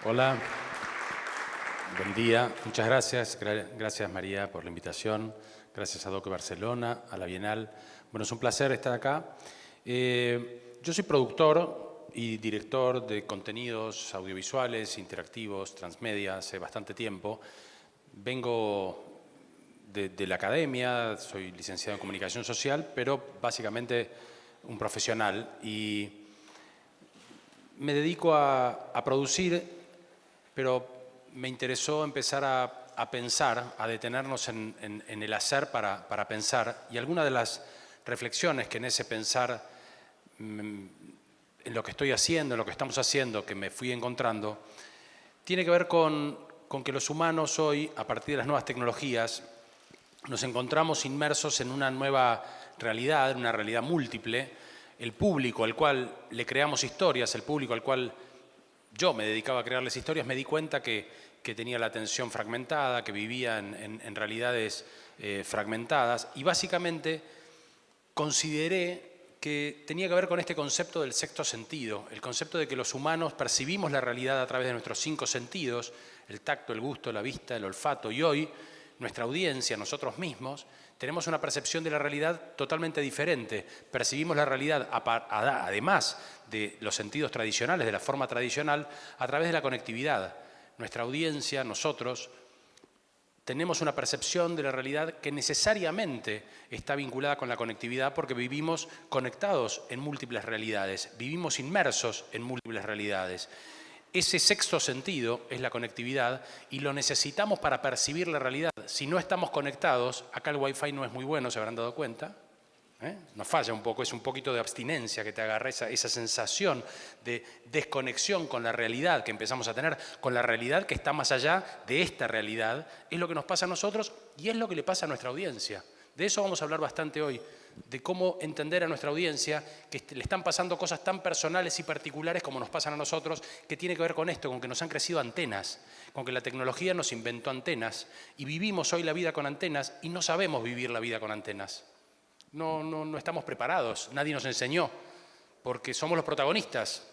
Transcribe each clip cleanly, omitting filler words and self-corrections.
Hola, buen día. Muchas gracias. Gracias, María, por la invitación. Gracias a DOCE Barcelona, a la Bienal. Bueno, es un placer estar acá. Yo soy productor y director de contenidos audiovisuales, interactivos, transmedia, hace bastante tiempo. Vengo de la academia, soy licenciado en Comunicación Social, pero básicamente un profesional. Y me dedico a producir, pero me interesó empezar a pensar, a detenernos en el hacer para pensar. Y algunas de las reflexiones que en ese pensar, en lo que estoy haciendo, en lo que estamos haciendo, que me fui encontrando, tiene que ver con que los humanos hoy, a partir de las nuevas tecnologías, nos encontramos inmersos en una nueva realidad, en una realidad múltiple. El público al cual le creamos historias, el público al cual yo me dedicaba a crearles historias, me di cuenta que tenía la atención fragmentada, que vivía en realidades fragmentadas, y básicamente consideré que tenía que ver con este concepto del sexto sentido, el concepto de que los humanos percibimos la realidad a través de nuestros 5 sentidos, el tacto, el gusto, la vista, el olfato, y hoy nuestra audiencia, nosotros mismos, tenemos una percepción de la realidad totalmente diferente. Percibimos la realidad, además de los sentidos tradicionales, de la forma tradicional, a través de la conectividad. Nuestra audiencia, nosotros, tenemos una percepción de la realidad que necesariamente está vinculada con la conectividad porque vivimos conectados en múltiples realidades, vivimos inmersos en múltiples realidades. Ese sexto sentido es la conectividad y lo necesitamos para percibir la realidad. Si no estamos conectados, acá el Wi-Fi no es muy bueno, se habrán dado cuenta, nos falla un poco, es un poquito de abstinencia que te agarra esa sensación de desconexión con la realidad que empezamos a tener, con la realidad que está más allá de esta realidad, es lo que nos pasa a nosotros y es lo que le pasa a nuestra audiencia. De eso vamos a hablar bastante hoy, de cómo entender a nuestra audiencia que le están pasando cosas tan personales y particulares como nos pasan a nosotros, que tiene que ver con esto, con que nos han crecido antenas, con que la tecnología nos inventó antenas y vivimos hoy la vida con antenas y no sabemos vivir la vida con antenas. No estamos preparados, nadie nos enseñó, porque somos los protagonistas,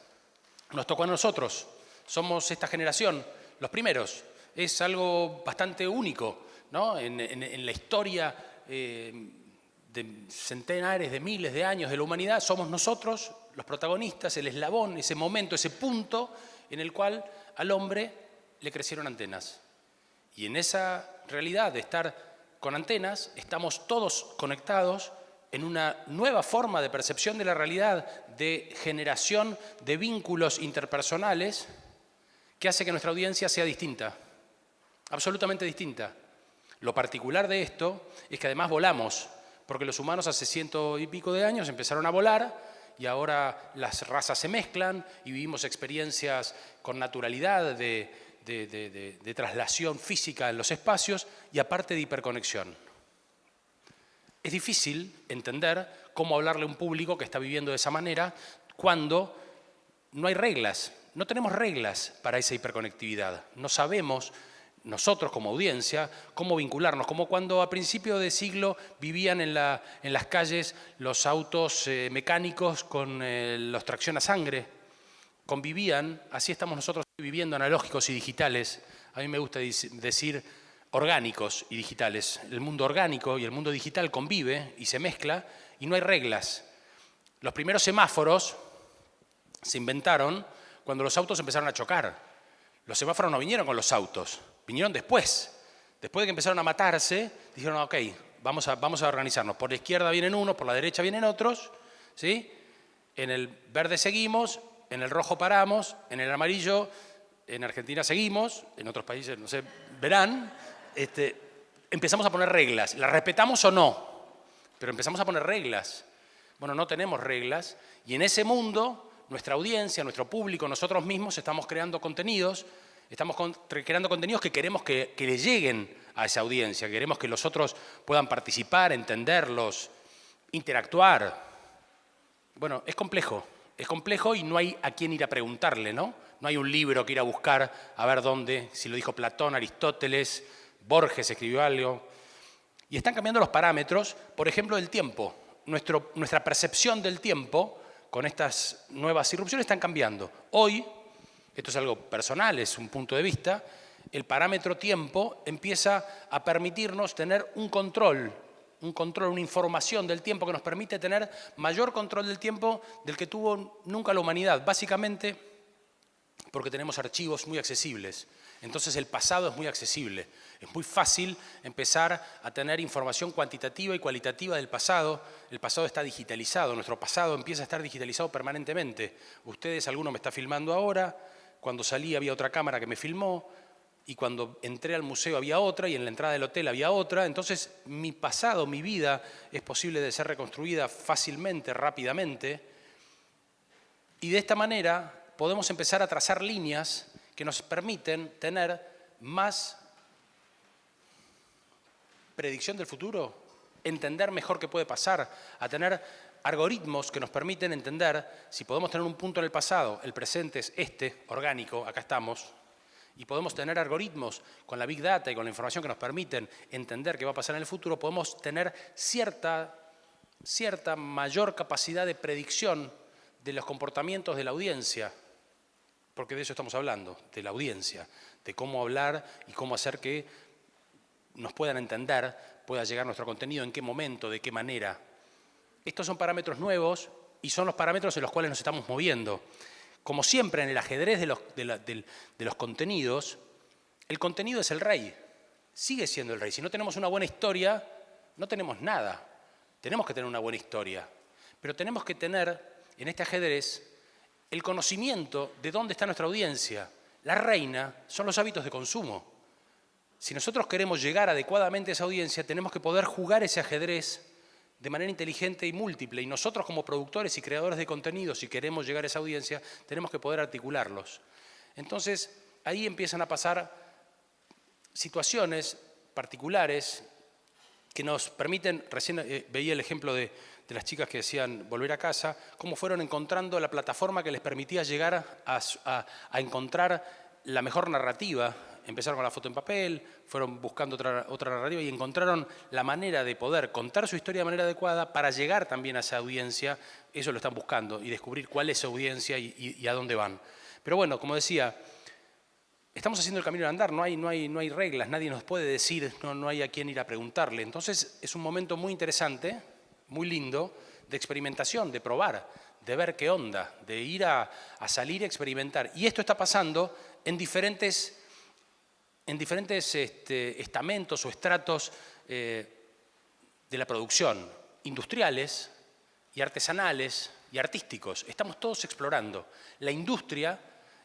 nos tocó a nosotros, somos esta generación, los primeros. Es algo bastante único, ¿no? En la historia de centenares, de miles de años de la humanidad, somos nosotros los protagonistas, el eslabón, ese momento, ese punto en el cual al hombre le crecieron antenas. Y en esa realidad de estar con antenas, estamos todos conectados en una nueva forma de percepción de la realidad, de generación de vínculos interpersonales que hace que nuestra audiencia sea distinta, absolutamente distinta. Lo particular de esto es que además volamos, porque los humanos hace 100 y pico de años empezaron a volar y ahora las razas se mezclan y vivimos experiencias con naturalidad de traslación física en los espacios y aparte de hiperconexión. Es difícil entender cómo hablarle a un público que está viviendo de esa manera cuando no hay reglas, no tenemos reglas para esa hiperconectividad. No sabemos, nosotros como audiencia, cómo vincularnos, como cuando a principio de siglo vivían en las calles los autos mecánicos con los tracción a sangre, convivían, así estamos nosotros viviendo analógicos y digitales. A mí me gusta decir orgánicos y digitales. El mundo orgánico y el mundo digital convive y se mezcla y no hay reglas. Los primeros semáforos se inventaron cuando los autos empezaron a chocar. Los semáforos no vinieron con los autos, vinieron después. Después de que empezaron a matarse, dijeron, ok, vamos a organizarnos. Por la izquierda vienen unos, por la derecha vienen otros, ¿sí? En el verde seguimos, en el rojo paramos, en el amarillo, en Argentina seguimos, en otros países, no sé, verán. Empezamos a poner reglas. ¿Las respetamos o no? Pero empezamos a poner reglas. Bueno, no tenemos reglas y en ese mundo nuestra audiencia, nuestro público, nosotros mismos estamos creando contenidos, que queremos que le lleguen a esa audiencia, queremos que los otros puedan participar, entenderlos, interactuar. Bueno, es complejo y no hay a quién ir a preguntarle, ¿no? No hay un libro que ir a buscar a ver dónde, si lo dijo Platón, Aristóteles, Borges escribió algo. Y están cambiando los parámetros, por ejemplo, del tiempo. Nuestra percepción del tiempo con estas nuevas irrupciones están cambiando. Hoy esto es algo personal, es un punto de vista, el parámetro tiempo empieza a permitirnos tener un control, una información del tiempo que nos permite tener mayor control del tiempo del que tuvo nunca la humanidad, básicamente porque tenemos archivos muy accesibles. Entonces el pasado es muy accesible. Es muy fácil empezar a tener información cuantitativa y cualitativa del pasado. El pasado está digitalizado, nuestro pasado empieza a estar digitalizado permanentemente. Ustedes, alguno me está filmando ahora, cuando salí había otra cámara que me filmó, y cuando entré al museo había otra, y en la entrada del hotel había otra. Entonces mi pasado, mi vida, es posible de ser reconstruida fácilmente, rápidamente. Y de esta manera podemos empezar a trazar líneas que nos permiten tener más predicción del futuro, entender mejor qué puede pasar, a tener algoritmos que nos permiten entender si podemos tener un punto en el pasado, el presente es este, orgánico, acá estamos, y podemos tener algoritmos con la Big Data y con la información que nos permiten entender qué va a pasar en el futuro, podemos tener cierta mayor capacidad de predicción de los comportamientos de la audiencia, porque de eso estamos hablando, de la audiencia, de cómo hablar y cómo hacer que nos puedan entender, pueda llegar nuestro contenido, en qué momento, de qué manera. Estos son parámetros nuevos y son los parámetros en los cuales nos estamos moviendo. Como siempre en el ajedrez de los contenidos, el contenido es el rey, sigue siendo el rey. Si no tenemos una buena historia, no tenemos nada. Tenemos que tener una buena historia, pero tenemos que tener en este ajedrez el conocimiento de dónde está nuestra audiencia. La reina son los hábitos de consumo. Si nosotros queremos llegar adecuadamente a esa audiencia, tenemos que poder jugar ese ajedrez de manera inteligente y múltiple. Y nosotros como productores y creadores de contenido, si queremos llegar a esa audiencia, tenemos que poder articularlos. Entonces, ahí empiezan a pasar situaciones particulares que nos permiten, recién veía el ejemplo de las chicas que decían volver a casa, cómo fueron encontrando la plataforma que les permitía llegar a encontrar la mejor narrativa. Empezaron con la foto en papel, fueron buscando otra narrativa y encontraron la manera de poder contar su historia de manera adecuada para llegar también a esa audiencia. Eso lo están buscando y descubrir cuál es su audiencia y a dónde van. Pero bueno, como decía, estamos haciendo el camino de andar, no hay reglas, nadie nos puede decir, no hay a quién ir a preguntarle. Entonces es un momento muy interesante, muy lindo, de experimentación, de probar, de ver qué onda, de ir a salir a experimentar. Y esto está pasando en diferentes estamentos o estratos de la producción, industriales y artesanales y artísticos. Estamos todos explorando. La industria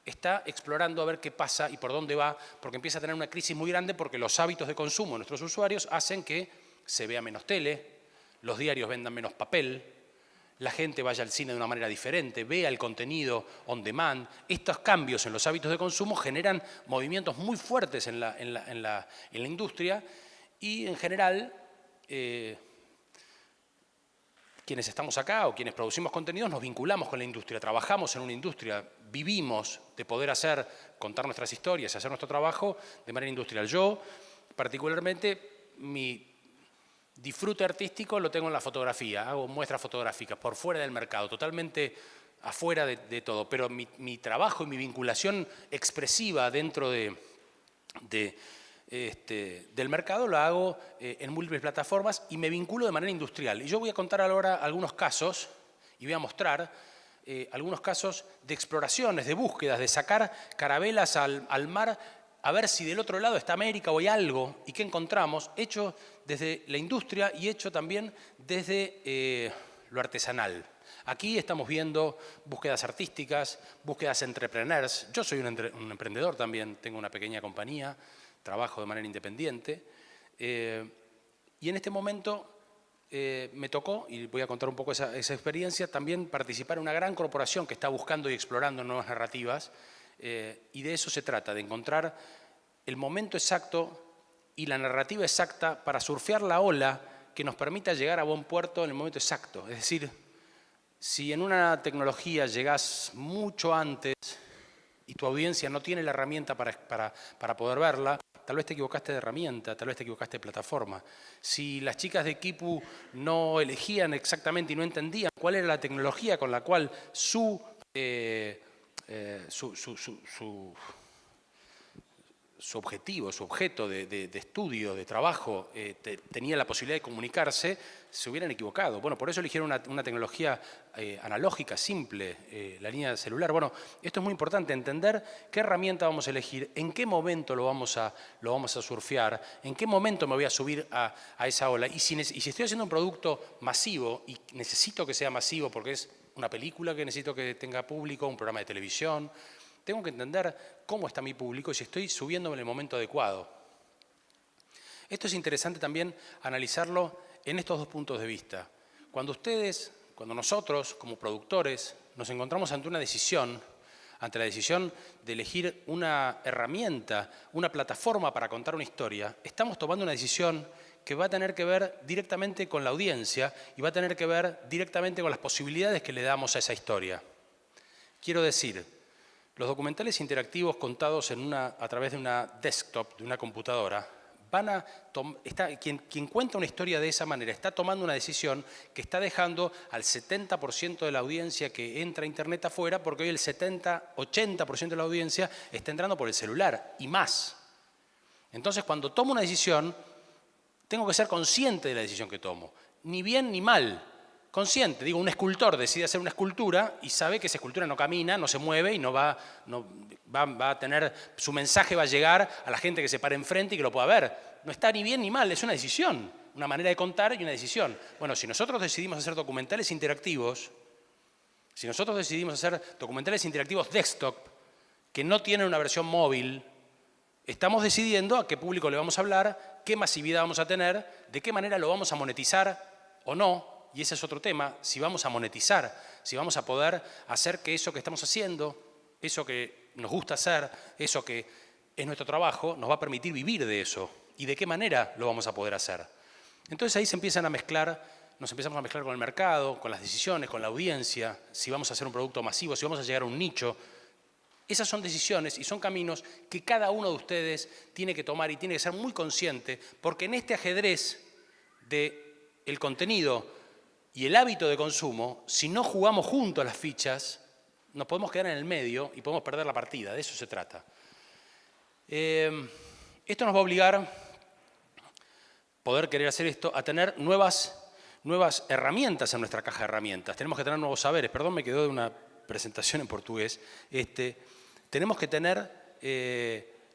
está explorando a ver qué pasa y por dónde va, porque empieza a tener una crisis muy grande porque los hábitos de consumo de nuestros usuarios hacen que se vea menos tele, los diarios vendan menos papel, la gente vaya al cine de una manera diferente, vea el contenido on demand. Estos cambios en los hábitos de consumo generan movimientos muy fuertes en la industria y en general quienes estamos acá o quienes producimos contenidos nos vinculamos con la industria, trabajamos en una industria, vivimos de poder contar nuestras historias y hacer nuestro trabajo de manera industrial. Yo, particularmente, mi disfrute artístico lo tengo en la fotografía, hago muestras fotográficas por fuera del mercado, totalmente afuera de todo, pero mi trabajo y mi vinculación expresiva dentro del mercado lo hago en múltiples plataformas y me vinculo de manera industrial. Y yo voy a contar ahora algunos casos y voy a mostrar algunos casos de exploraciones, de búsquedas, de sacar carabelas al mar a ver si del otro lado está América o hay algo y qué encontramos, hecho desde la industria y hecho también desde lo artesanal. Aquí estamos viendo búsquedas artísticas, búsquedas entrepreneurs. Yo soy un emprendedor también, tengo una pequeña compañía, trabajo de manera independiente. Y en este momento me tocó, y voy a contar un poco esa experiencia, también participar en una gran corporación que está buscando y explorando nuevas narrativas. Y de eso se trata, de encontrar el momento exacto y la narrativa exacta para surfear la ola que nos permita llegar a buen puerto en el momento exacto. Es decir, si en una tecnología llegás mucho antes y tu audiencia no tiene la herramienta para poder verla, tal vez te equivocaste de herramienta, tal vez te equivocaste de plataforma. Si las chicas de Kipu no elegían exactamente y no entendían cuál era la tecnología con la cual su su objetivo, su objeto de estudio, de trabajo, tenía la posibilidad de comunicarse, se hubieran equivocado. Bueno, por eso eligieron una tecnología analógica, simple, la línea celular. Bueno, esto es muy importante, entender qué herramienta vamos a elegir, en qué momento lo vamos a surfear, en qué momento me voy a subir a esa ola. Y si estoy haciendo un producto masivo y necesito que sea masivo porque es una película que necesito que tenga público, un programa de televisión, tengo que entender cómo está mi público y si estoy subiéndome en el momento adecuado. Esto es interesante también analizarlo en estos dos puntos de vista. Cuando nosotros como productores nos encontramos ante una decisión, ante la decisión de elegir una herramienta, una plataforma para contar una historia, estamos tomando una decisión que va a tener que ver directamente con la audiencia y va a tener que ver directamente con las posibilidades que le damos a esa historia. Quiero decir, los documentales interactivos contados a través de una desktop, de una computadora, quien cuenta una historia de esa manera está tomando una decisión que está dejando al 70% de la audiencia que entra a Internet afuera, porque hoy el 70-80% de la audiencia está entrando por el celular y más. Entonces, cuando tomo una decisión, tengo que ser consciente de la decisión que tomo, ni bien ni mal. Consciente, digo, un escultor decide hacer una escultura y sabe que esa escultura no camina, no se mueve y no va a tener, su mensaje va a llegar a la gente que se pare enfrente y que lo pueda ver. No está ni bien ni mal, es una decisión, una manera de contar y una decisión. Bueno, si nosotros decidimos hacer documentales interactivos, desktop, que no tienen una versión móvil, estamos decidiendo a qué público le vamos a hablar, qué masividad vamos a tener, de qué manera lo vamos a monetizar o no. Y ese es otro tema, si vamos a monetizar, si vamos a poder hacer que eso que estamos haciendo, eso que nos gusta hacer, eso que es nuestro trabajo, nos va a permitir vivir de eso. ¿Y de qué manera lo vamos a poder hacer? Entonces ahí nos empezamos a mezclar con el mercado, con las decisiones, con la audiencia, si vamos a hacer un producto masivo, si vamos a llegar a un nicho. Esas son decisiones y son caminos que cada uno de ustedes tiene que tomar y tiene que ser muy consciente, porque en este ajedrez del contenido y el hábito de consumo, si no jugamos juntos las fichas, nos podemos quedar en el medio y podemos perder la partida, de eso se trata. Esto nos va a obligar, poder querer hacer esto, a tener nuevas herramientas en nuestra caja de herramientas. Tenemos que tener nuevos saberes. Perdón, me quedó de una presentación en portugués. Tenemos que tener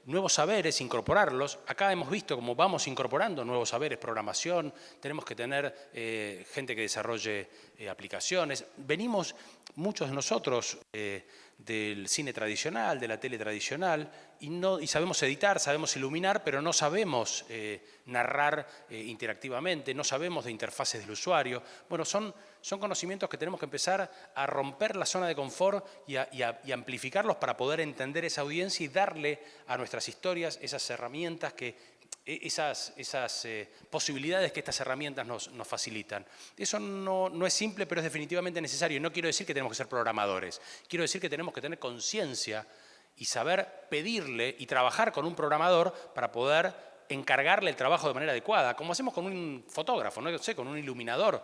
nuevos saberes, incorporarlos. Acá hemos visto cómo vamos incorporando nuevos saberes, programación, tenemos que tener gente que desarrolle aplicaciones. Venimos muchos de nosotros del cine tradicional, de la tele tradicional, y sabemos editar, sabemos iluminar, pero no sabemos narrar interactivamente, no sabemos de interfaces del usuario. Bueno, son conocimientos que tenemos que empezar a romper la zona de confort y amplificarlos para poder entender esa audiencia y darle a nuestras historias esas herramientas, esas posibilidades que estas herramientas nos facilitan. Eso no es simple, pero es definitivamente necesario. Y no quiero decir que tenemos que ser programadores. Quiero decir que tenemos que tener conciencia y saber pedirle y trabajar con un programador para poder encargarle el trabajo de manera adecuada, como hacemos con un fotógrafo, no sé, con un iluminador.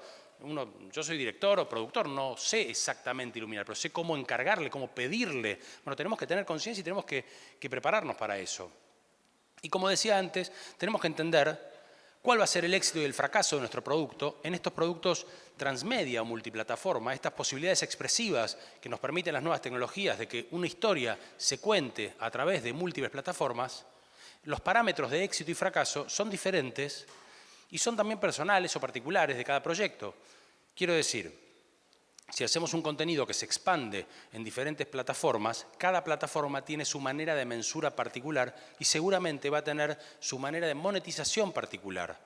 Yo soy director o productor, no sé exactamente iluminar, pero sé cómo encargarle, cómo pedirle. Bueno, tenemos que tener conciencia y tenemos que prepararnos para eso. Y como decía antes, tenemos que entender cuál va a ser el éxito y el fracaso de nuestro producto en estos productos transmedia o multiplataforma, estas posibilidades expresivas que nos permiten las nuevas tecnologías de que una historia se cuente a través de múltiples plataformas. Los parámetros de éxito y fracaso son diferentes y son también personales o particulares de cada proyecto. Quiero decir, si hacemos un contenido que se expande en diferentes plataformas, cada plataforma tiene su manera de mensura particular y seguramente va a tener su manera de monetización particular,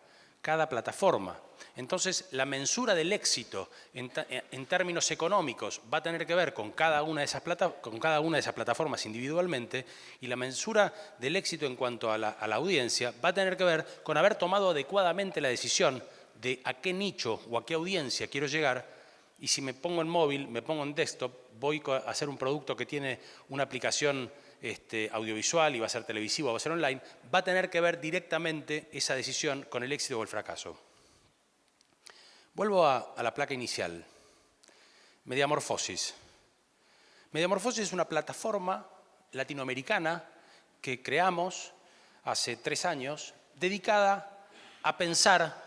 cada plataforma. Entonces, la mensura del éxito en términos económicos va a tener que ver con cada una de esas plataformas individualmente, y la mensura del éxito en cuanto a la audiencia va a tener que ver con haber tomado adecuadamente la decisión de a qué nicho o a qué audiencia quiero llegar. Y si me pongo en móvil, me pongo en desktop, voy a hacer un producto que tiene una aplicación audiovisual y va a ser televisivo, va a ser online, va a tener que ver directamente esa decisión con el éxito o el fracaso. Vuelvo a la placa inicial. Mediamorfosis. Mediamorfosis es una plataforma latinoamericana que creamos hace 3 años, dedicada a pensar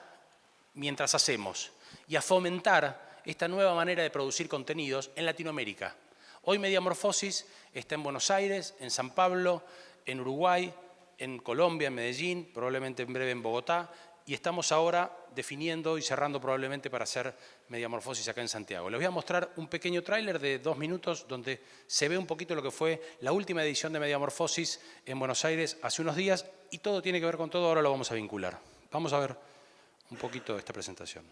mientras hacemos y a fomentar esta nueva manera de producir contenidos en Latinoamérica. Hoy Mediamorfosis está en Buenos Aires, en San Pablo, en Uruguay, en Colombia, en Medellín, probablemente en breve en Bogotá, y estamos ahora definiendo y cerrando probablemente para hacer Mediamorfosis acá en Santiago. Les voy a mostrar un pequeño tráiler de 2 minutos donde se ve un poquito lo que fue la última edición de Mediamorfosis en Buenos Aires hace unos días, y todo tiene que ver con todo, ahora lo vamos a vincular. Vamos a ver un poquito de esta presentación.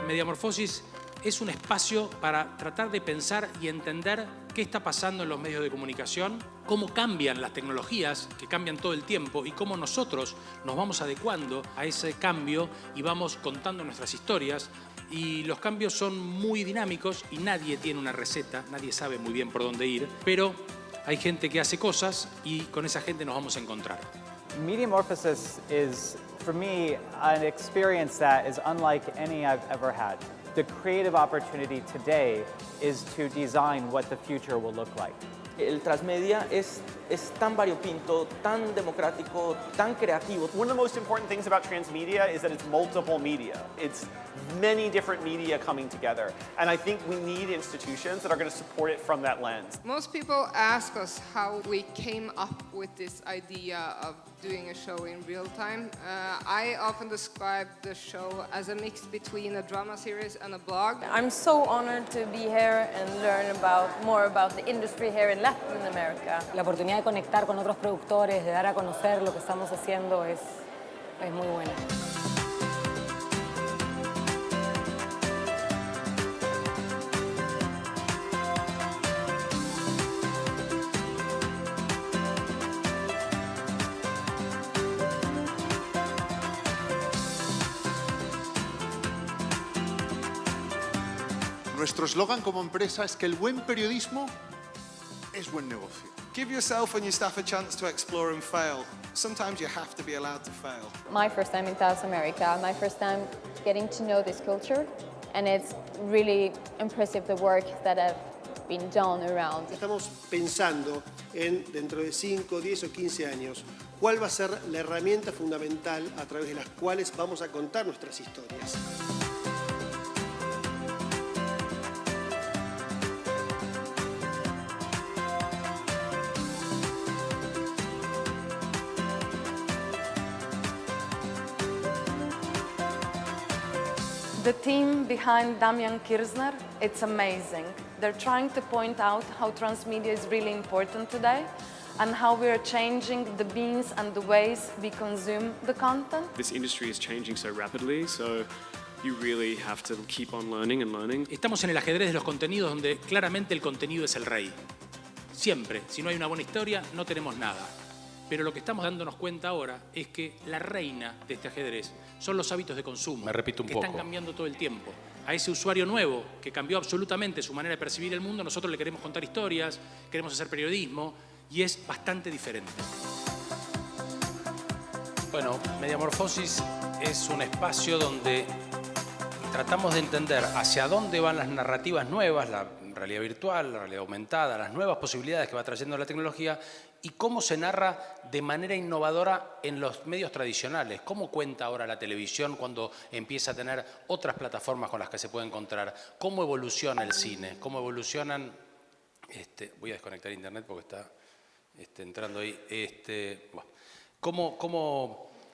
Mediamorfosis es un espacio para tratar de pensar y entender qué está pasando en los medios de comunicación, cómo cambian las tecnologías, que cambian todo el tiempo, y cómo nosotros nos vamos adecuando a ese cambio y vamos contando nuestras historias. Y los cambios son muy dinámicos y nadie tiene una receta, nadie sabe muy bien por dónde ir, pero hay gente que hace cosas y con esa gente nos vamos a encontrar. Mediamorphosis is, for me, an experience that is unlike any I've ever had. The creative opportunity today is to design what the future will look like. El transmedia es tan variopinto, tan democrático, tan creativo. One of the most important things about transmedia is that it's multiple media. It's many different media coming together. And I think we need institutions that are going to support it from that lens. Most people ask us how we came up with this idea of doing a show in real time. I often describe the show as a mix between a drama series and a blog. I'm so honored to be here and learn more about the industry here in Latin America. La oportunidad de conectar con otros productores, de dar a conocer lo que estamos haciendo es muy buena. Nuestro eslogan como empresa es que el buen periodismo es buen negocio. Give yourself and your staff a chance to explore and fail. Sometimes you have to be allowed to fail. My first time in South America, my first time getting to know this culture, and it's really impressive the work that have been done around. Estamos pensando en, dentro de 5, 10 o 15 años, cuál va a ser la herramienta fundamental a través de las cuales vamos a contar nuestras historias. The team behind Damian Kirzner, it's amazing. They're trying to point out how transmedia is really important today and how we are changing the means and the ways we consume the content. This industry is changing so rapidly, so you really have to keep on learning and learning. Estamos en el ajedrez de los contenidos donde claramente el contenido es el rey. Siempre, si no hay una buena historia, no tenemos nada. Pero lo que estamos dándonos cuenta ahora es que la reina de este ajedrez son los hábitos de consumo. Me repito un que poco. Están cambiando todo el tiempo. A ese usuario nuevo que cambió absolutamente su manera de percibir el mundo, nosotros le queremos contar historias, queremos hacer periodismo, y es bastante diferente. Bueno, Mediamorfosis es un espacio donde tratamos de entender hacia dónde van las narrativas nuevas, la realidad virtual, la realidad aumentada, las nuevas posibilidades que va trayendo la tecnología, y cómo se narra de manera innovadora en los medios tradicionales. Cómo cuenta ahora la televisión cuando empieza a tener otras plataformas con las que se puede encontrar. Cómo evoluciona el cine, cómo evolucionan... voy a desconectar internet porque está entrando ahí.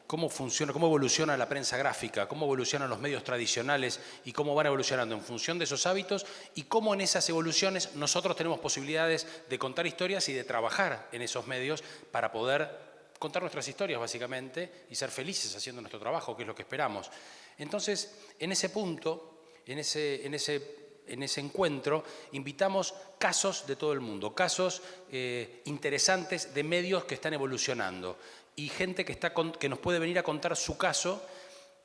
Cómo funciona, cómo evoluciona la prensa gráfica, cómo evolucionan los medios tradicionales y cómo van evolucionando en función de esos hábitos, y cómo en esas evoluciones nosotros tenemos posibilidades de contar historias y de trabajar en esos medios para poder contar nuestras historias básicamente y ser felices haciendo nuestro trabajo, que es lo que esperamos. Entonces, en ese punto, en ese encuentro, invitamos casos de todo el mundo, casos interesantes de medios que están evolucionando, y gente que nos puede venir a contar su caso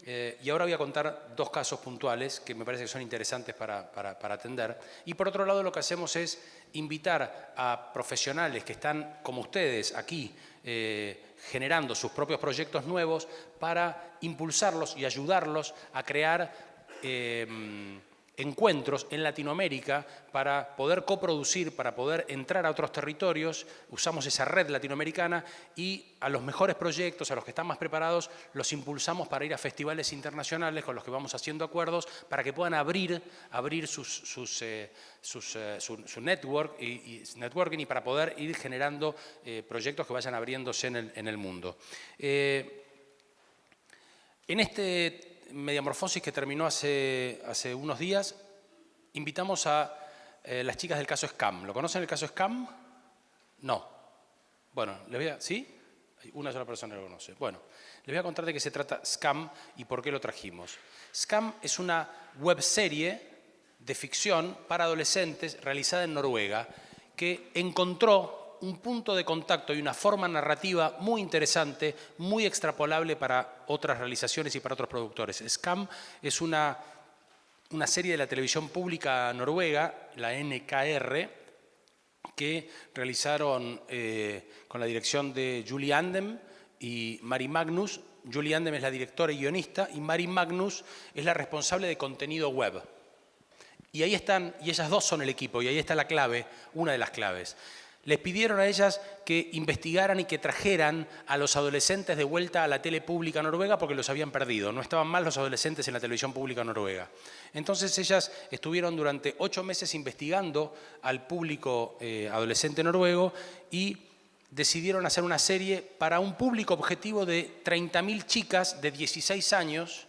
Y ahora voy a contar dos casos puntuales que me parece que son interesantes para atender. Y por otro lado, lo que hacemos es invitar a profesionales que están, como ustedes, aquí, generando sus propios proyectos nuevos para impulsarlos y ayudarlos a crear encuentros en Latinoamérica para poder coproducir, para poder entrar a otros territorios. Usamos esa red latinoamericana y a los mejores proyectos, a los que están más preparados, los impulsamos para ir a festivales internacionales con los que vamos haciendo acuerdos para que puedan abrir su networking y para poder ir generando proyectos que vayan abriéndose en el mundo. En este Mediamorfosis que terminó hace unos días, invitamos a las chicas del caso Scam. ¿Lo conocen el caso Scam? No. Bueno, ¿sí? Una sola persona lo conoce. Bueno, les voy a contar de qué se trata Scam y por qué lo trajimos. Scam es una webserie de ficción para adolescentes realizada en Noruega que encontró un punto de contacto y una forma narrativa muy interesante, muy extrapolable para otras realizaciones y para otros productores. Scam es una serie de la televisión pública noruega, la NKR, que realizaron con la dirección de Julie Andem y Mari Magnus. Julie Andem es la directora y guionista y Mari Magnus es la responsable de contenido web. Y ahí están, y ellas dos son el equipo, y ahí está la clave, una de las claves. Les pidieron a ellas que investigaran y que trajeran a los adolescentes de vuelta a la tele pública noruega porque los habían perdido. No estaban mal los adolescentes en la televisión pública noruega. Entonces ellas estuvieron durante 8 meses investigando al público adolescente noruego y decidieron hacer una serie para un público objetivo de 30.000 chicas de 16 años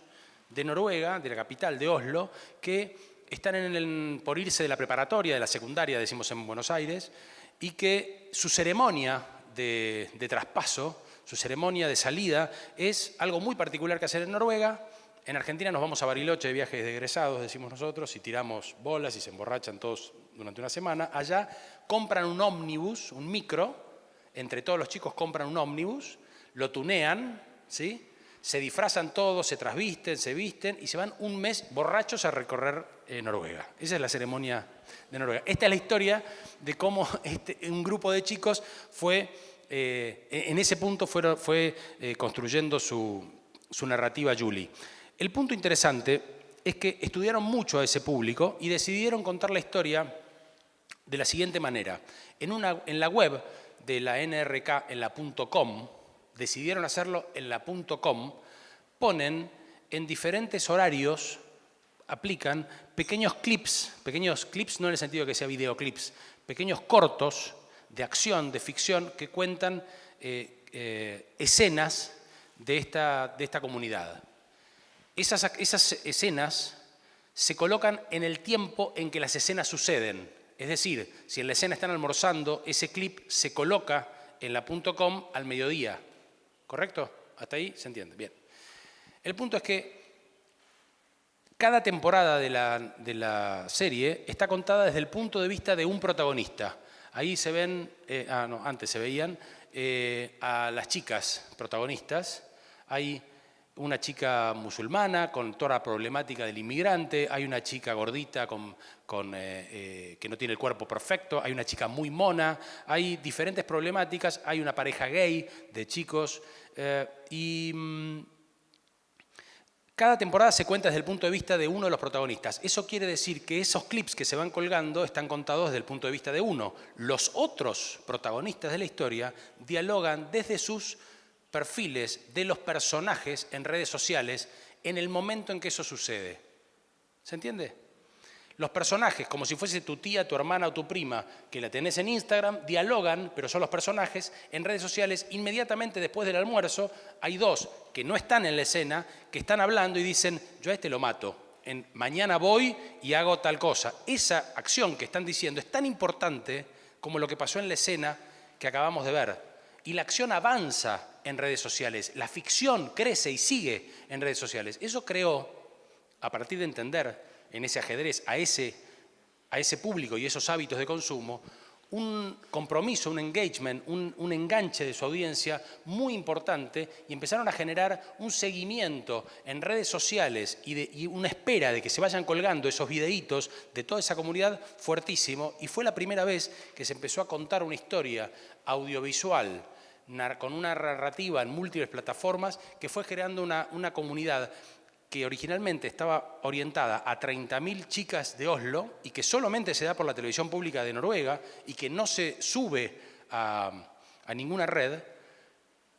de Noruega, de la capital de Oslo, que están por irse de la preparatoria, de la secundaria, decimos en Buenos Aires, y que su ceremonia de traspaso, su ceremonia de salida, es algo muy particular que hacer en Noruega. En Argentina nos vamos a Bariloche de viajes de egresados, decimos nosotros, y tiramos bolas y se emborrachan todos durante una semana. Allá compran un ómnibus, un micro, entre todos los chicos compran un ómnibus, lo tunean, ¿sí? Se disfrazan todos, se trasvisten, se visten y se van un mes borrachos a recorrer Noruega. Esa es la ceremonia de Noruega. Esta es la historia de cómo un grupo de chicos fue, en ese punto fue construyendo su narrativa Julie. El punto interesante es que estudiaron mucho a ese público y decidieron contar la historia de la siguiente manera. En la web de la NRK, en la .com, decidieron hacerlo en la .com, ponen en diferentes horarios, aplican pequeños clips no en el sentido de que sea videoclips, pequeños cortos de acción, de ficción, que cuentan escenas de esta comunidad. Esas escenas se colocan en el tiempo en que las escenas suceden. Es decir, si en la escena están almorzando, ese clip se coloca en la .com al mediodía. ¿Correcto? ¿Hasta ahí se entiende? Bien. El punto es que cada temporada de la serie está contada desde el punto de vista de un protagonista. Ahí se ven, antes se veían a las chicas protagonistas. Hay una chica musulmana con toda la problemática del inmigrante, hay una chica gordita que no tiene el cuerpo perfecto, hay una chica muy mona, hay diferentes problemáticas, hay una pareja gay de chicos cada temporada se cuenta desde el punto de vista de uno de los protagonistas. Eso quiere decir que esos clips que se van colgando están contados desde el punto de vista de uno. Los otros protagonistas de la historia dialogan desde sus perfiles de los personajes en redes sociales en el momento en que eso sucede. ¿Se entiende? Los personajes, como si fuese tu tía, tu hermana o tu prima, que la tenés en Instagram, dialogan, pero son los personajes, en redes sociales. Inmediatamente después del almuerzo hay dos que no están en la escena, que están hablando y dicen, yo a este lo mato, mañana voy y hago tal cosa. Esa acción que están diciendo es tan importante como lo que pasó en la escena que acabamos de ver. Y la acción avanza en redes sociales, la ficción crece y sigue en redes sociales. Eso creó, a partir de entender en ese ajedrez a ese público y esos hábitos de consumo, un compromiso, un engagement, un enganche de su audiencia muy importante y empezaron a generar un seguimiento en redes sociales y una espera de que se vayan colgando esos videitos de toda esa comunidad fuertísimo, y fue la primera vez que se empezó a contar una historia audiovisual con una narrativa en múltiples plataformas que fue creando una comunidad que originalmente estaba orientada a 30.000 chicas de Oslo y que solamente se da por la televisión pública de Noruega y que no se sube a ninguna red,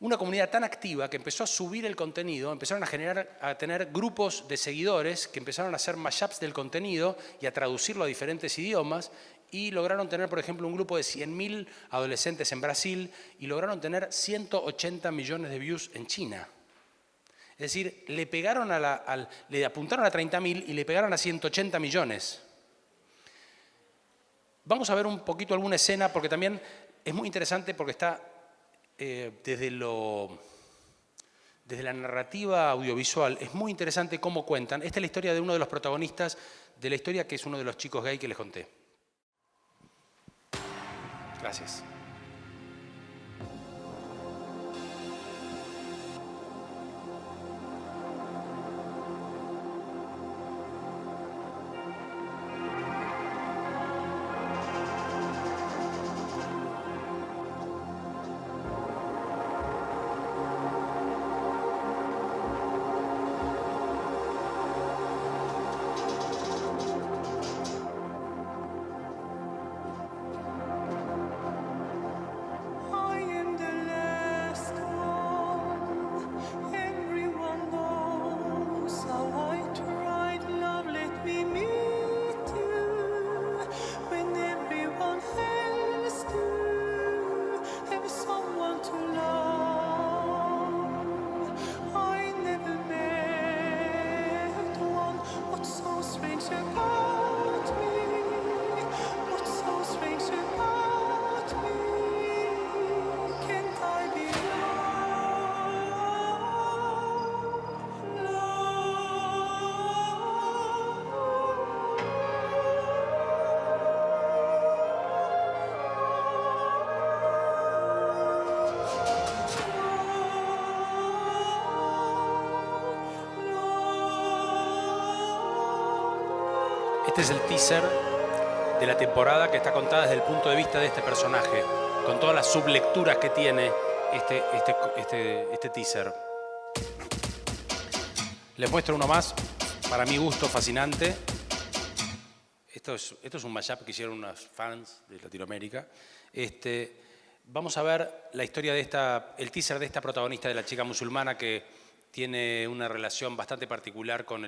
una comunidad tan activa que empezó a subir el contenido, empezaron a tener grupos de seguidores que empezaron a hacer mashups del contenido y a traducirlo a diferentes idiomas, y lograron tener, por ejemplo, un grupo de 100.000 adolescentes en Brasil y lograron tener 180 millones de views en China. Es decir, le apuntaron a 30.000 y le pegaron a 180 millones. Vamos a ver un poquito alguna escena, porque también es muy interesante, porque está desde la narrativa audiovisual, es muy interesante cómo cuentan. Esta es la historia de uno de los protagonistas de la historia, que es uno de los chicos gay que les conté. Gracias. Este es el teaser de la temporada, que está contada desde el punto de vista de este personaje, con todas las sublecturas que tiene este teaser. Les muestro uno más, para mi gusto fascinante. Esto es un mashup que hicieron unos fans de Latinoamérica. Vamos a ver la historia el teaser de esta protagonista, de la chica musulmana que tiene una relación bastante particular con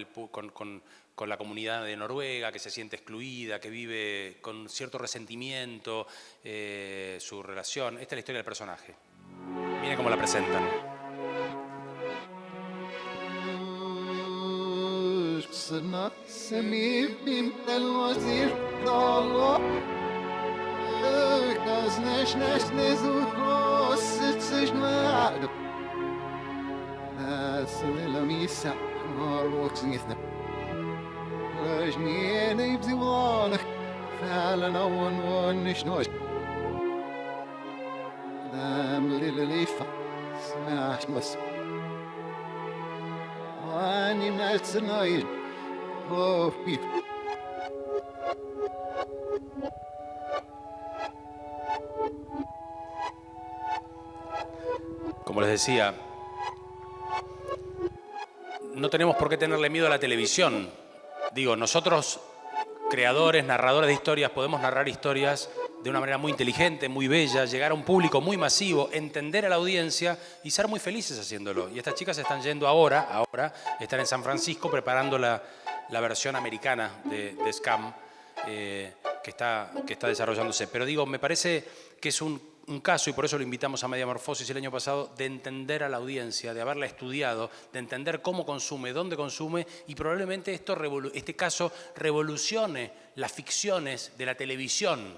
la comunidad de Noruega, que se siente excluida, que vive con cierto resentimiento su relación. Esta es la historia del personaje. Miren cómo la presentan. Como les decía, no tenemos por qué tenerle miedo a la televisión. Digo, nosotros, creadores, narradores de historias, podemos narrar historias de una manera muy inteligente, muy bella, llegar a un público muy masivo, entender a la audiencia y ser muy felices haciéndolo. Y estas chicas están yendo ahora están en San Francisco preparando la versión americana de Scam que está desarrollándose. Pero digo, me parece que es un caso, y por eso lo invitamos a Mediamorfosis el año pasado, de entender a la audiencia, de haberla estudiado, de entender cómo consume, dónde consume, y probablemente este caso revolucione las ficciones de la televisión,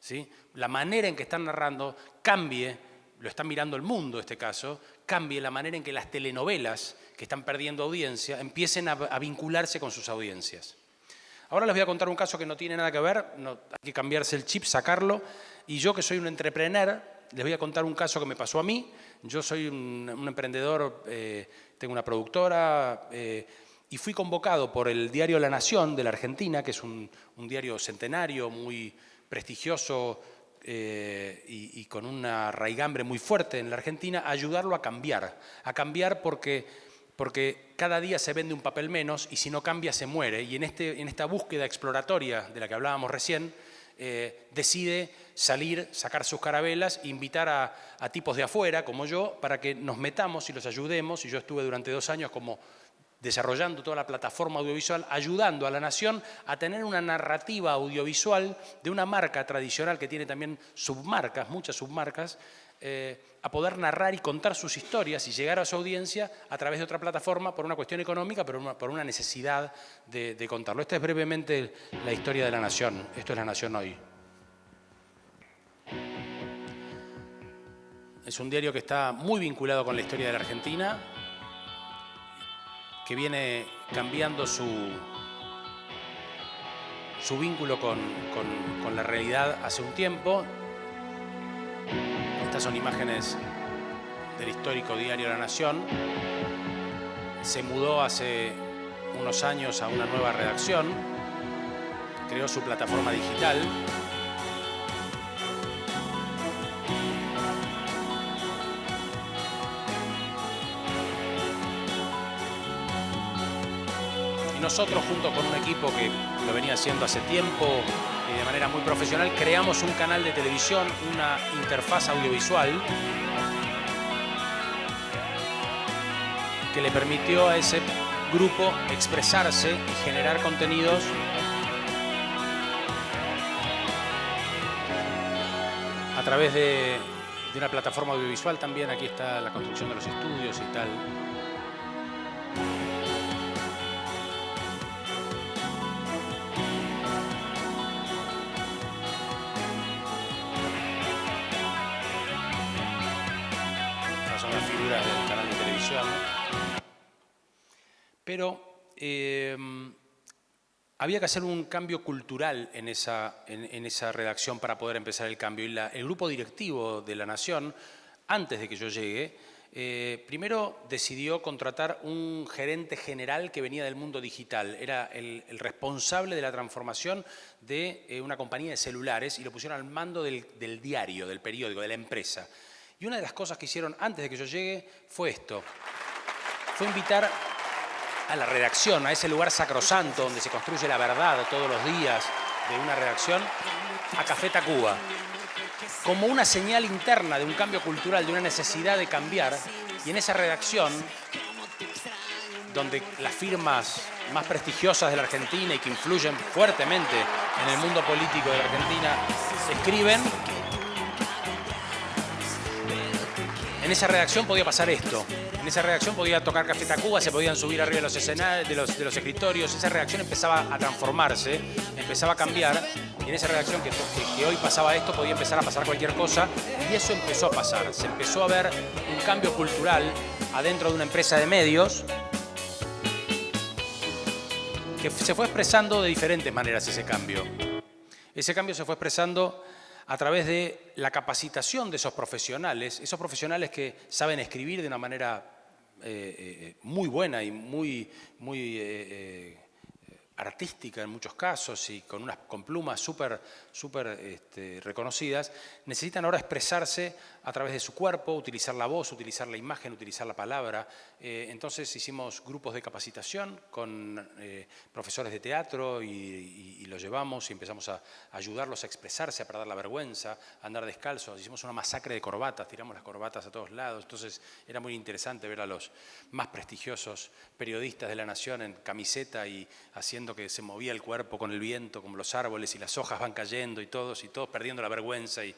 ¿sí? La manera en que están narrando cambie, lo está mirando el mundo este caso, cambie la manera en que las telenovelas, que están perdiendo audiencia, empiecen a vincularse con sus audiencias. Ahora les voy a contar un caso que no tiene nada que ver, hay que cambiarse el chip, sacarlo, y yo que soy un entrepreneur, les voy a contar un caso que me pasó a mí. Yo soy un emprendedor, tengo una productora, y fui convocado por el diario La Nación de la Argentina, que es un diario centenario, muy prestigioso y con una raigambre muy fuerte en la Argentina, a ayudarlo a cambiar porque cada día se vende un papel menos y si no cambia se muere. Y en esta búsqueda exploratoria de la que hablábamos recién, decide salir, sacar sus carabelas e invitar a tipos de afuera, como yo, para que nos metamos y los ayudemos. Y yo estuve durante 2 años como desarrollando toda la plataforma audiovisual, ayudando a La Nación a tener una narrativa audiovisual de una marca tradicional que tiene también submarcas, muchas submarcas, a poder narrar y contar sus historias y llegar a su audiencia a través de otra plataforma por una cuestión económica, pero por una necesidad de contarlo. Esta es brevemente la historia de La Nación. Esto es La Nación hoy. Es un diario que está muy vinculado con la historia de la Argentina, que viene cambiando su vínculo con la realidad hace un tiempo. Estas son imágenes del histórico diario La Nación. Se mudó hace unos años a una nueva redacción, creó su plataforma digital. Y nosotros, junto con un equipo que lo venía haciendo hace tiempo y de manera muy profesional, creamos un canal de televisión, una interfaz audiovisual que le permitió a ese grupo expresarse y generar contenidos a través de una plataforma audiovisual también. Aquí está la construcción de los estudios y tal. Del canal de televisión, pero había que hacer un cambio cultural en esa redacción para poder empezar el cambio. Y el grupo directivo de La Nación, antes de que yo llegue, primero decidió contratar un gerente general que venía del mundo digital. Era el responsable de la transformación de una compañía de celulares y lo pusieron al mando del diario, del periódico, de la empresa. Y una de las cosas que hicieron antes de que yo llegue fue esto. Fue invitar a la redacción, a ese lugar sacrosanto donde se construye la verdad todos los días de una redacción, a Café Tacuba. Como una señal interna de un cambio cultural, de una necesidad de cambiar. Y en esa redacción, donde las firmas más prestigiosas de la Argentina y que influyen fuertemente en el mundo político de la Argentina, escriben. En esa redacción podía pasar esto. En esa redacción podía tocar Café Tacuba, se podían subir arriba de los escenarios, de los escritorios. Esa redacción empezaba a transformarse, empezaba a cambiar. Y en esa redacción que hoy pasaba esto, podía empezar a pasar cualquier cosa. Y eso empezó a pasar. Se empezó a ver un cambio cultural adentro de una empresa de medios que se fue expresando de diferentes maneras ese cambio. Ese cambio se fue expresando a través de la capacitación de esos profesionales que saben escribir de una manera muy buena y muy artística en muchos casos y con plumas súper reconocidas, necesitan ahora expresarse a través de su cuerpo, utilizar la voz, utilizar la imagen, utilizar la palabra. Entonces hicimos grupos de capacitación con profesores de teatro y los llevamos y empezamos a ayudarlos a expresarse, a perder la vergüenza, a andar descalzos. Hicimos una masacre de corbatas, tiramos las corbatas a todos lados. Entonces era muy interesante ver a los más prestigiosos periodistas de La Nación en camiseta y haciendo que se movía el cuerpo con el viento, como los árboles y las hojas van cayendo y todos perdiendo la vergüenza y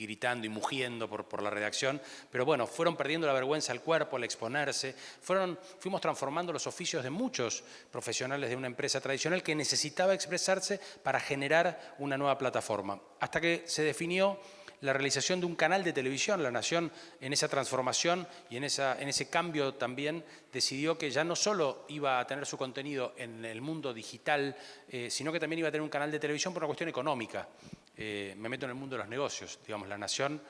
gritando y mugiendo por la redacción. Pero bueno, fueron perdiendo la vergüenza al cuerpo, al exponerse. Fuimos transformando los oficios de muchos profesionales de una empresa tradicional que necesitaba expresarse para generar una nueva plataforma. Hasta que se definió la realización de un canal de televisión. La Nación, en esa transformación y en ese cambio también, decidió que ya no solo iba a tener su contenido en el mundo digital, sino que también iba a tener un canal de televisión por una cuestión económica. Me meto en el mundo de los negocios. Digamos, la Nación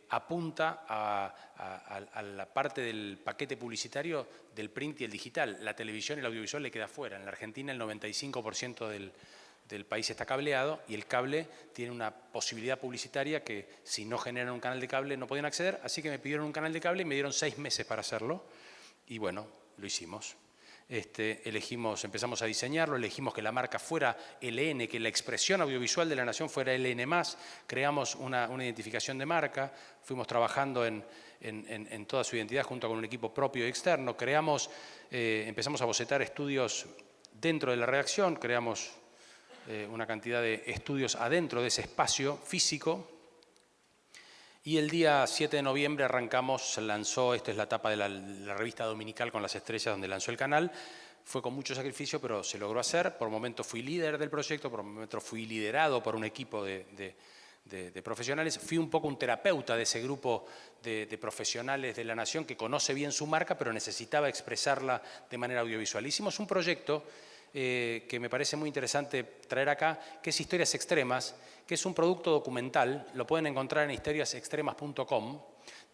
apunta a la parte del paquete publicitario del print y el digital. La televisión y el audiovisual le queda fuera. En la Argentina el 95% del país está cableado y el cable tiene una posibilidad publicitaria que si no generan un canal de cable no podían acceder, así que me pidieron un canal de cable y me dieron 6 meses para hacerlo y bueno, lo hicimos. Empezamos a diseñarlo, elegimos que la marca fuera LN, que la expresión audiovisual de la Nación fuera LN+, creamos una identificación de marca, fuimos trabajando en toda su identidad junto con un equipo propio y externo, empezamos a bocetar estudios dentro de la redacción, creamos una cantidad de estudios adentro de ese espacio físico y el día 7 de noviembre arrancamos, se lanzó, esta es la tapa de la revista dominical con las estrellas donde lanzó el canal, fue con mucho sacrificio pero se logró hacer, por momentos fui líder del proyecto, por momentos fui liderado por un equipo de profesionales, fui un poco un terapeuta de ese grupo de profesionales de la Nación que conoce bien su marca pero necesitaba expresarla de manera audiovisual. Hicimos un proyecto que me parece muy interesante traer acá, que es Historias Extremas, que es un producto documental, lo pueden encontrar en historiasextremas.com,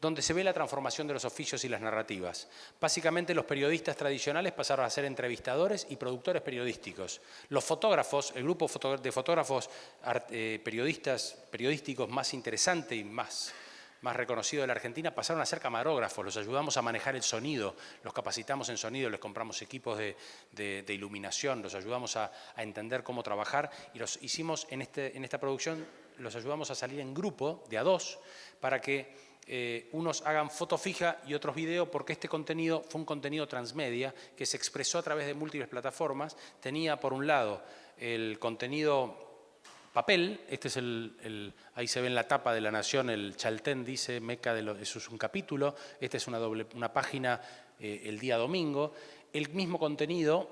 donde se ve la transformación de los oficios y las narrativas. Básicamente los periodistas tradicionales pasaron a ser entrevistadores y productores periodísticos. Los fotógrafos, el grupo de fotógrafos periodísticos más interesante y más reconocido de la Argentina, pasaron a ser camarógrafos, los ayudamos a manejar el sonido, los capacitamos en sonido, les compramos equipos de iluminación, los ayudamos a entender cómo trabajar y los hicimos en esta producción, los ayudamos a salir en grupo, de a dos, para que unos hagan foto fija y otros video, porque este contenido fue un contenido transmedia que se expresó a través de múltiples plataformas. Tenía por un lado el contenido papel, este es ahí se ve en la tapa de La Nación, el Chaltén dice Meca, eso es un capítulo, esta es una página el día domingo. El mismo contenido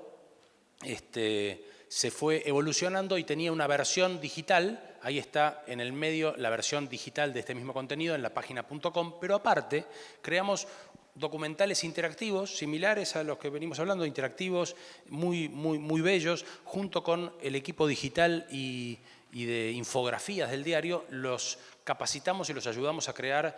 se fue evolucionando y tenía una versión digital, ahí está en el medio la versión digital de este mismo contenido en la página.com, pero aparte creamos documentales interactivos similares a los que venimos hablando, interactivos muy bellos, junto con el equipo digital y de infografías del diario, los capacitamos y los ayudamos a crear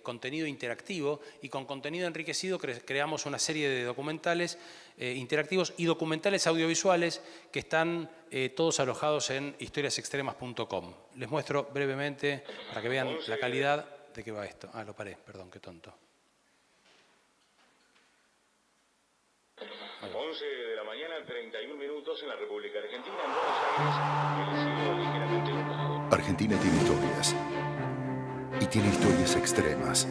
contenido interactivo y con contenido enriquecido creamos una serie de documentales interactivos y documentales audiovisuales que están todos alojados en historiasextremas.com. Les muestro brevemente para que vean la calidad de qué va esto. Lo paré, perdón, qué tonto. 11 de la mañana, 31 minutos en la República Argentina, en Buenos Aires, el cielo ligeramente nublado. Argentina tiene historias. Y tiene historias extremas.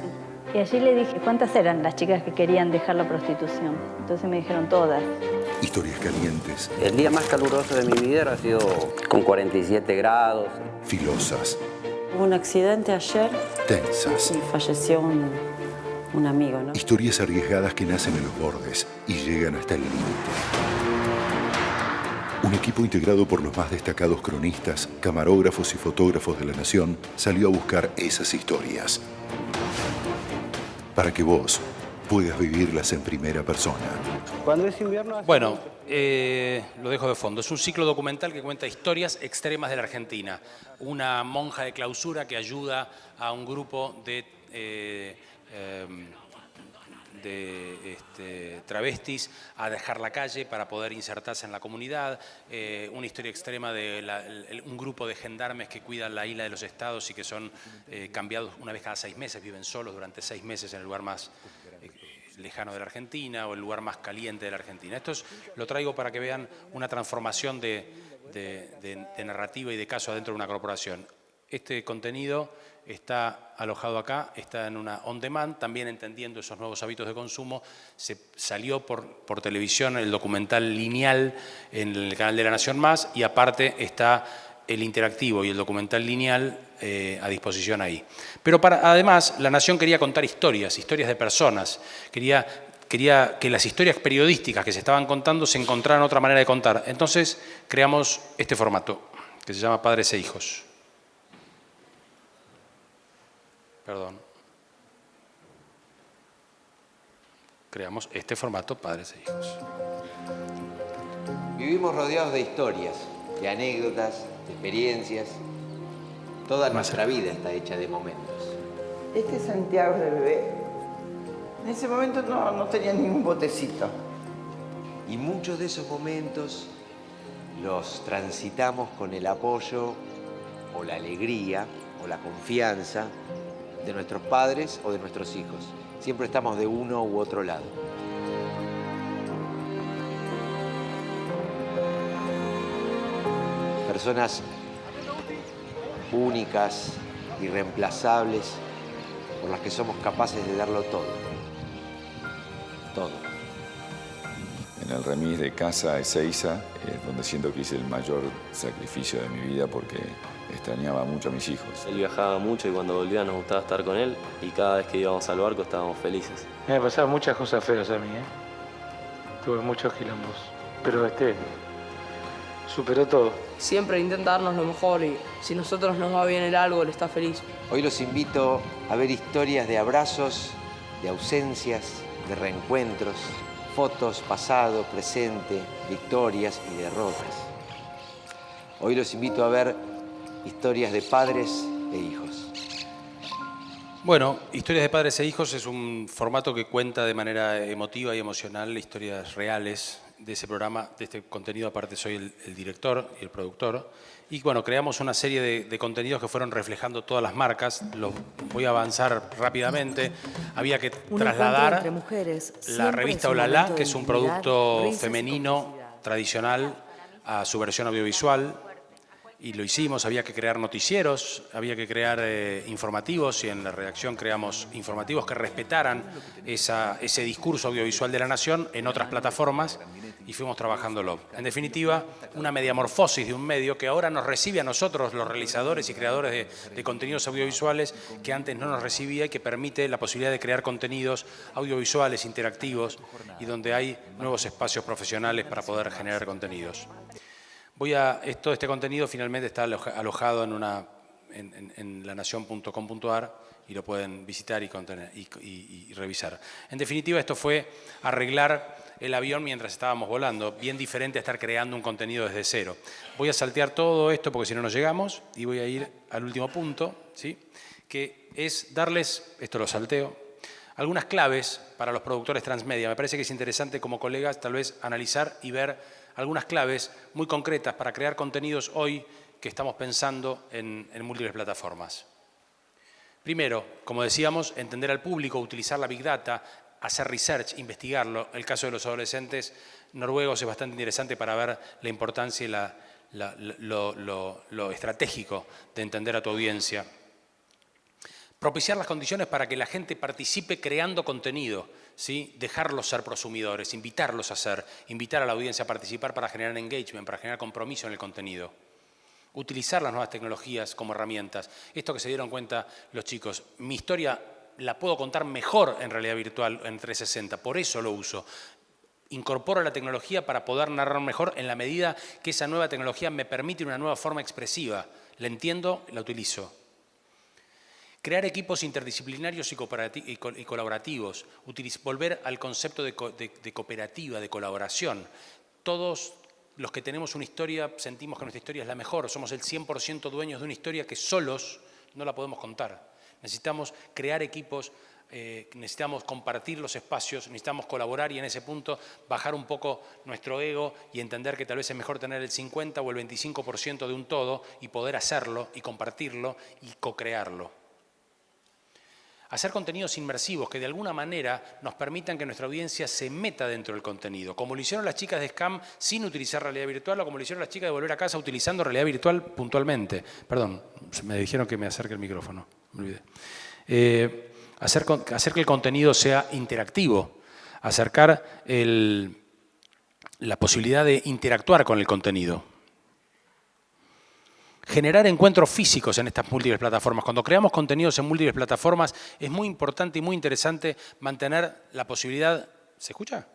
Y allí le dije, ¿cuántas eran las chicas que querían dejar la prostitución? Entonces me dijeron todas. Historias calientes. El día más caluroso de mi vida ha sido con 47 grados. Filosas. Hubo un accidente ayer. Tensas. Y falleció un amigo, ¿no? Historias arriesgadas que nacen en los bordes y llegan hasta el límite. Un equipo integrado por los más destacados cronistas, camarógrafos y fotógrafos de la Nación salió a buscar esas historias para que vos puedas vivirlas en primera persona. Cuando es invierno... Bueno, lo dejo de fondo. Es un ciclo documental que cuenta historias extremas de la Argentina. Una monja de clausura que ayuda a un grupo de travestis a dejar la calle para poder insertarse en la comunidad, una historia extrema de un grupo de gendarmes que cuidan la isla de los Estados y que son cambiados una vez cada 6 meses, viven solos durante 6 meses en el lugar más lejano de la Argentina o el lugar más caliente de la Argentina. Esto lo traigo para que vean una transformación de narrativa y de caso adentro de una corporación. Este contenido está alojado acá, está en una on demand, también entendiendo esos nuevos hábitos de consumo. Se salió por televisión el documental lineal en el canal de La Nación Más y aparte está el interactivo y el documental lineal a disposición ahí. Pero además La Nación quería contar historias de personas, quería que las historias periodísticas que se estaban contando se encontraran otra manera de contar. Entonces creamos este formato que se llama Padres e Hijos. perdón, creamos este formato Padres e Hijos. Vivimos rodeados de historias, de anécdotas, de experiencias. Toda nuestra vida está hecha de momentos. Este Santiago de bebé, en ese momento no tenía ningún botecito. Y muchos de esos momentos los transitamos con el apoyo o la alegría o la confianza de nuestros padres o de nuestros hijos. Siempre estamos de uno u otro lado. Personas únicas, irreemplazables, por las que somos capaces de darlo todo. Todo. En el remis de casa a Ezeiza es donde siento que hice el mayor sacrificio de mi vida porque extrañaba mucho a mis hijos. Él viajaba mucho y cuando volvía nos gustaba estar con él y cada vez que íbamos al barco estábamos felices. Me pasaban muchas cosas feas a mí, Tuve muchos quilombos, pero superó todo. Siempre intenta darnos lo mejor y si nosotros nos va bien en algo, él está feliz. Hoy los invito a ver historias de abrazos, de ausencias, de reencuentros, fotos, pasado, presente, victorias y derrotas. Hoy los invito a ver historias de padres e hijos. Bueno, Historias de Padres e Hijos es un formato que cuenta de manera emotiva y emocional historias reales de ese programa, de este contenido. Aparte soy el director y el productor. Y bueno, creamos una serie de contenidos que fueron reflejando todas las marcas. Los voy a avanzar rápidamente. Había que trasladar la revista Olala, que es un producto femenino tradicional, a su versión audiovisual. Y lo hicimos, había que crear noticieros, había que crear informativos y en la redacción creamos informativos que respetaran ese discurso audiovisual de la nación en otras plataformas y fuimos trabajándolo. En definitiva, una mediamorfosis de un medio que ahora nos recibe a nosotros, los realizadores y creadores de contenidos audiovisuales, que antes no nos recibía y que permite la posibilidad de crear contenidos audiovisuales interactivos y donde hay nuevos espacios profesionales para poder generar contenidos. Todo este contenido finalmente está alojado en lanacion.com.ar y lo pueden visitar y revisar. En definitiva, esto fue arreglar el avión mientras estábamos volando, bien diferente a estar creando un contenido desde cero. Voy a saltear todo esto porque si no nos llegamos y voy a ir al último punto, ¿sí? Que es darles, esto lo salteo, algunas claves para los productores transmedia. Me parece que es interesante como colegas tal vez analizar y ver algunas claves muy concretas para crear contenidos hoy que estamos pensando en múltiples plataformas. Primero, como decíamos, entender al público, utilizar la Big Data, hacer research, investigarlo. El caso de los adolescentes noruegos es bastante interesante para ver la importancia y lo estratégico de entender a tu audiencia. Propiciar las condiciones para que la gente participe creando contenido, ¿sí? Dejarlos ser prosumidores, invitarlos a invitar a la audiencia a participar para generar engagement, para generar compromiso en el contenido. Utilizar las nuevas tecnologías como herramientas. Esto que se dieron cuenta los chicos, mi historia la puedo contar mejor en realidad virtual, en 360, por eso lo uso. Incorporo la tecnología para poder narrar mejor en la medida que esa nueva tecnología me permite una nueva forma expresiva. La entiendo, la utilizo. Crear equipos interdisciplinarios y colaborativos, volver al concepto de cooperativa, de colaboración. Todos los que tenemos una historia sentimos que nuestra historia es la mejor, somos el 100% dueños de una historia que solos no la podemos contar. Necesitamos crear equipos, necesitamos compartir los espacios, necesitamos colaborar y en ese punto bajar un poco nuestro ego y entender que tal vez es mejor tener el 50 o el 25% de un todo y poder hacerlo y compartirlo y co-crearlo. Hacer contenidos inmersivos que de alguna manera nos permitan que nuestra audiencia se meta dentro del contenido, como lo hicieron las chicas de Scam sin utilizar realidad virtual o como lo hicieron las chicas de Volver a Casa utilizando realidad virtual puntualmente. Perdón, me dijeron que me acerque el micrófono, me olvidé. Hacer que el contenido sea interactivo, acercar la posibilidad de interactuar con el contenido. Generar encuentros físicos en estas múltiples plataformas. Cuando creamos contenidos en múltiples plataformas es muy importante y muy interesante mantener la posibilidad... ¿Se escucha?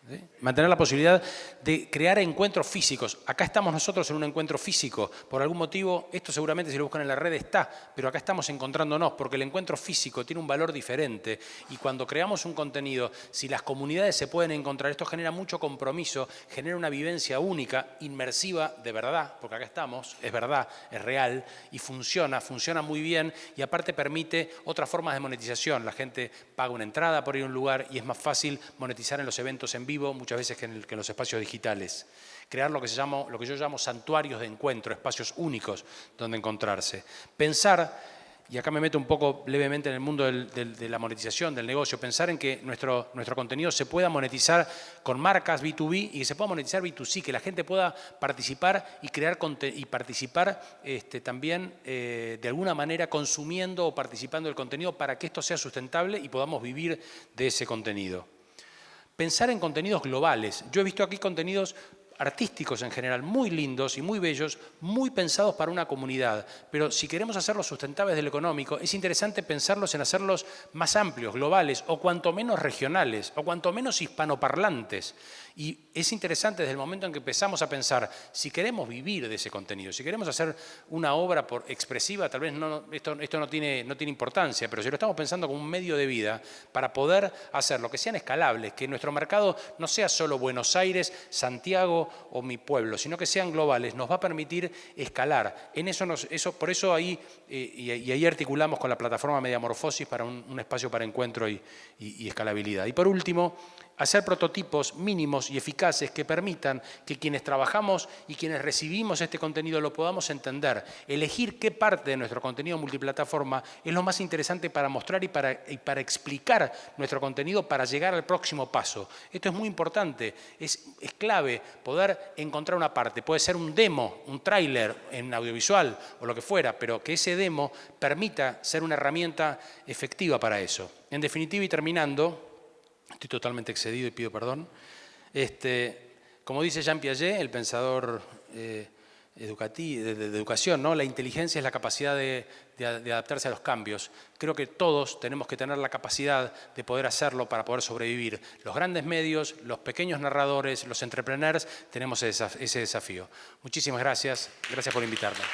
¿sí? Mantener la posibilidad de crear encuentros físicos. Acá estamos nosotros en un encuentro físico. Por algún motivo, esto seguramente si lo buscan en la red está, pero acá estamos encontrándonos porque el encuentro físico tiene un valor diferente y cuando creamos un contenido, si las comunidades se pueden encontrar, esto genera mucho compromiso, genera una vivencia única, inmersiva de verdad, porque acá estamos, es verdad, es real y funciona muy bien y aparte permite otras formas de monetización. La gente paga una entrada por ir a un lugar y es más fácil monetizar en los eventos en vivo muchas veces que en los espacios digitales. Crear lo que yo llamo santuarios de encuentro, espacios únicos donde encontrarse. Pensar, y acá me meto un poco levemente en el mundo de la monetización, del negocio, pensar en que nuestro contenido se pueda monetizar con marcas B2B y que se pueda monetizar B2C, que la gente pueda participar y crear y participar también de alguna manera consumiendo o participando del contenido para que esto sea sustentable y podamos vivir de ese contenido. Pensar en contenidos globales. Yo he visto aquí contenidos artísticos en general, muy lindos y muy bellos, muy pensados para una comunidad. Pero si queremos hacerlos sustentables de lo económico, es interesante pensarlos en hacerlos más amplios, globales, o cuanto menos regionales, o cuanto menos hispanoparlantes. Y es interesante desde el momento en que empezamos a pensar, si queremos vivir de ese contenido, si queremos hacer una obra expresiva, tal vez esto no tiene importancia, pero si lo estamos pensando como un medio de vida, para poder hacer lo que sean escalables, que nuestro mercado no sea solo Buenos Aires, Santiago o mi pueblo, sino que sean globales, nos va a permitir escalar. Por eso ahí, y ahí articulamos con la plataforma Mediamorfosis para un espacio para encuentro y escalabilidad. Y por último, hacer prototipos mínimos y eficaces que permitan que quienes trabajamos y quienes recibimos este contenido lo podamos entender. Elegir qué parte de nuestro contenido multiplataforma es lo más interesante para mostrar y para explicar nuestro contenido para llegar al próximo paso. Esto es muy importante, es clave poder encontrar una parte. Puede ser un demo, un tráiler en audiovisual o lo que fuera, pero que ese demo permita ser una herramienta efectiva para eso. En definitiva y terminando, estoy totalmente excedido y pido perdón. Como dice Jean Piaget, el pensador de educación, ¿no? La inteligencia es la capacidad de adaptarse a los cambios. Creo que todos tenemos que tener la capacidad de poder hacerlo para poder sobrevivir. Los grandes medios, los pequeños narradores, los entrepreneurs, tenemos ese desafío. Muchísimas gracias. Gracias por invitarme.